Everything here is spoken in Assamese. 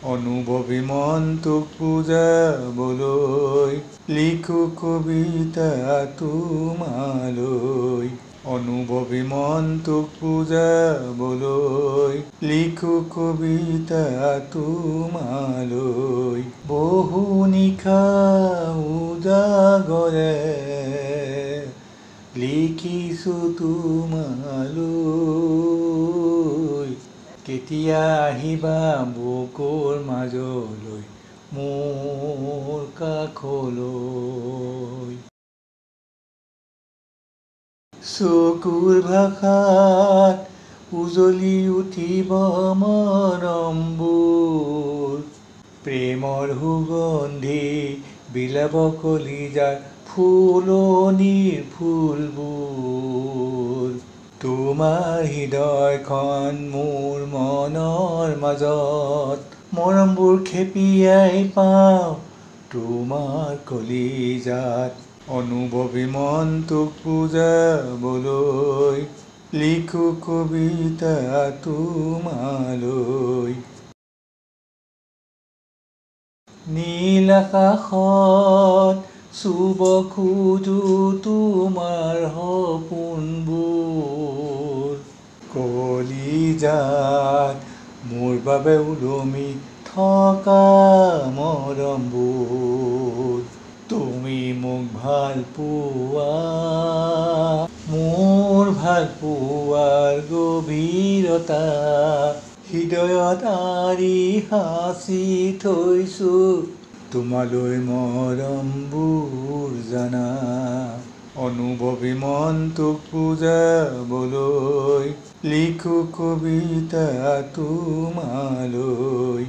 অনুভৱী মনটোক বুজাবলৈ লিখো কবিতা তোমালৈ। অনুভৱী মনটোক বুজাবলৈ লিখো কবিতা তোমালৈ। বহু নিশা উজাগৰে লিখিছো তোমালৈ। কেতিয়া আহিবা বুকুৰ মাজলৈ মোৰ কাষলৈ। চকুৰ ভাষাত উজলি উঠিব মৰমবোৰ, প্ৰেমৰ সুগন্ধি বিলাব কলিজাৰ ফুলনিৰ ফুলবোৰ। তোমাৰ হৃদয়খন মোৰ মনৰ মাজত, মৰমবোৰ খেপিয়াই পাওঁ তোমাৰ কলিজাত। অনুভৱী মনটোক বুজাবলৈ লিখো কবিতা তোমালৈ। নীল আকাশত চুব খোজো তোমাৰ সপোনবোৰ, কলিজাত মোৰ বাবে ওলমি থকা মৰমবোৰ। তুমি মোক ভাল পোৱা, মোৰ ভাল পোৱাৰ গভীৰতা হৃদয়ত আঁৰি সাঁচি থৈছো তোমালৈ মৰমবোৰ জানা। অনুভৱী মনটোক বুজাবলৈ লিখো কবিতা তোমালৈ।